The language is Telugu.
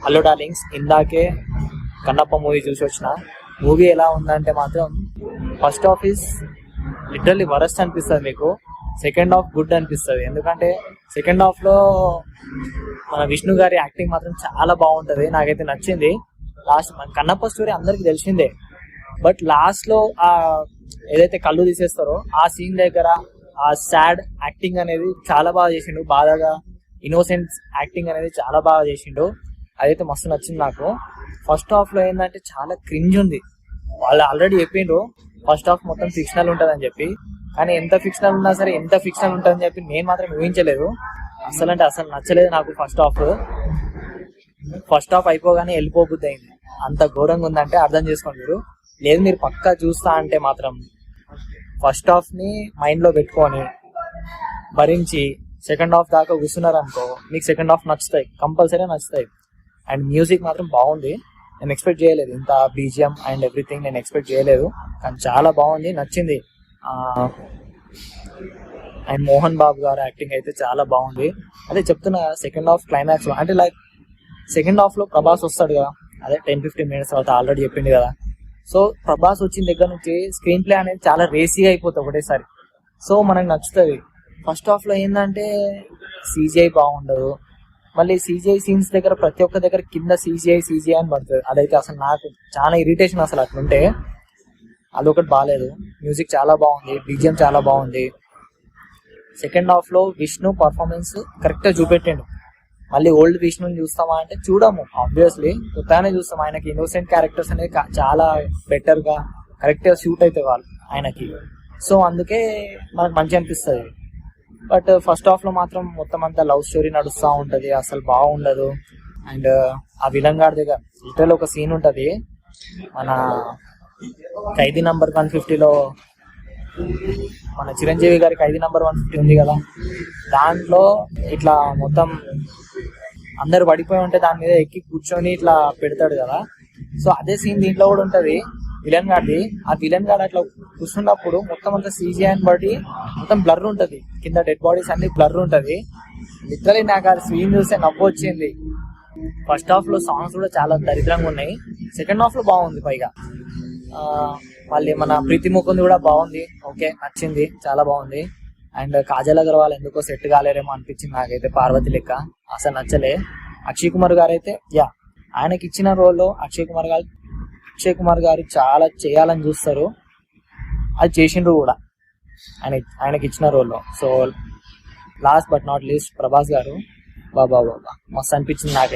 హలో డార్లింగ్స్, ఇందాకే కన్నప్ప మూవీ చూసి వచ్చిన. మూవీ ఎలా ఉందంటే మాత్రం first half is literally worst అనిపిస్తుంది మీకు. సెకండ్ హాఫ్ గుడ్ అనిపిస్తుంది. ఎందుకంటే సెకండ్ హాఫ్లో మన విష్ణు గారి యాక్టింగ్ మాత్రం చాలా బాగుంటుంది, నాకైతే నచ్చింది. లాస్ట్ మన కన్నప్ప స్టోరీ అందరికీ తెలిసిందే, బట్ లాస్ట్లో ఆ ఏదైతే కళ్ళు తీసేస్తారో ఆ సీన్ దగ్గర ఆ సాడ్ యాక్టింగ్ అనేది చాలా బాగా చేసిండు. బాధగా ఇన్నోసెంట్ యాక్టింగ్ అనేది చాలా బాగా చేసిండు. అదైతే మస్తు నచ్చింది నాకు. ఫస్ట్ హాఫ్ లో ఏంటంటే చాలా క్రింజ్ ఉంది. వాళ్ళు ఆల్రెడీ చెప్పిండ్రు ఫస్ట్ హాఫ్ మొత్తం ఫిక్షనల్ ఉంటుందని చెప్పి, కానీ ఎంత ఫిక్షనల్ ఉన్నా సరే ఎంత ఫిక్షనల్ ఉంటుందని చెప్పి నేను మాత్రం ఊహించలేదు. అసలు నచ్చలేదు నాకు ఫస్ట్ హాఫ్ అయిపోగానే వెళ్ళిపోబుద్ది అయింది. అంత ఘోరంగా ఉందంటే అర్థం చేసుకోండి మీరు. లేదు మీరు పక్కా చూస్తా అంటే మాత్రం ఫస్ట్ హాఫ్ ని మైండ్ లో పెట్టుకొని భరించి సెకండ్ హాఫ్ దాకా కూర్చున్నారు అనుకో, మీకు సెకండ్ హాఫ్ నచ్చుతాయి, కంపల్సరీ నచ్చుతాయి. అండ్ మ్యూజిక్ మాత్రం బాగుంది. నేను ఎక్స్పెక్ట్ చేయలేదు ఇంత బీజిఎం అండ్ ఎవ్రీథింగ్, నేను ఎక్స్పెక్ట్ చేయలేదు, కానీ చాలా బాగుంది, నచ్చింది. అండ్ మోహన్ బాబు గారు యాక్టింగ్ అయితే చాలా బాగుంది. అదే చెప్తున్నా, సెకండ్ హాఫ్ క్లైమాక్స్ లో అంటే లైక్ సెకండ్ హాఫ్ లో ప్రభాస్ వస్తాడు కదా, అదే 10-15 minutes తర్వాత ఆల్రెడీ చెప్పింది కదా. సో ప్రభాస్ వచ్చిన దగ్గర నుంచి స్క్రీన్ ప్లే అనేది చాలా రేసీగా అయిపోతుంది ఒకటేసారి. సో మనకు నచ్చుతుంది. ఫస్ట్ హాఫ్ లో ఏంటంటే CGI బాగుండదు. మళ్ళీ CGI సీన్స్ దగ్గర ప్రతి ఒక్క దగ్గర కింద CGI అని పడుతుంది. అదైతే అసలు నాకు చాలా ఇరిటేషన్. అసలు అట్లుంటే అదొకటి బాగాలేదు. మ్యూజిక్ చాలా బాగుంది, బీజిఎం చాలా బాగుంది. సెకండ్ హాఫ్ లో విష్ణు పర్ఫార్మెన్స్ కరెక్ట్ గా చూపెట్టిండు. మళ్ళీ ఓల్డ్ విష్ణుని చూస్తామా అంటే చూడము, ఆబ్వియస్లీ కొత్తగానే చూస్తాం. ఆయనకి ఇన్నోసెంట్ క్యారెక్టర్స్ అనేది చాలా బెటర్ గా కరెక్ట్ గా సూట్ అవుతాయి వాళ్ళు ఆయనకి. సో అందుకే మనకు మంచి అనిపిస్తుంది. బట్ ఫస్ట్ హాఫ్ లో మాత్రం మొత్తం అంతా లవ్ స్టోరీ నడుస్తూ ఉంటది, అసలు బాగుండదు. అండ్ ఆ విలన్ గారి దగ్గర లిటరల్ ఒక సీన్ ఉంటది, మన ఖైదీ నంబర్ 150లో మన చిరంజీవి గారి ఖైదీ నంబర్ 150 ఉంది కదా, దాంట్లో ఇట్లా మొత్తం అందరు పడిపోయి ఉంటే దాని మీద ఎక్కి కూర్చొని ఇట్లా పెడతాడు కదా. సో అదే సీన్ దీంట్లో కూడా ఉంటది విలన్ గార్డ్ది. ఆ విలన్ గార్డ్ అట్లా కూర్చున్నప్పుడు మొత్తం అంతా CGI బట్టి మొత్తం బ్లర్ ఉంటది, కింద డెడ్ బాడీస్ అన్ని బ్లర్ ఉంటది. లిటరలీ నాకు ఆ సీన్ చూస్తే నవ్వు వచ్చింది. ఫస్ట్ హాఫ్ లో సాంగ్స్ కూడా చాలా దరిద్రంగా ఉన్నాయి, సెకండ్ హాఫ్ లో బాగుంది. పైగా మళ్ళీ మన ప్రీతి ముకుంద్ కూడా బాగుంది, ఓకే నచ్చింది, చాలా బాగుంది. అండ్ కాజల్ అగర్వాల్ ఎందుకో సెట్ కాలేరేమో అనిపించింది నాకైతే, పార్వతి లెక్క అసలు నచ్చలే. అక్షయ్ కుమార్ గారు అయితే ఆయనకి ఇచ్చిన రోల్లో అక్షయ్ కుమార్ గారు చాలా చేయాలని చూస్తారు, అది చేసిండ్రు కూడా ఆయనకి ఇచ్చిన రోల్లో. So last but not least Prabhas గారు బాబా మస్తు అనిపించింది నాకైతే.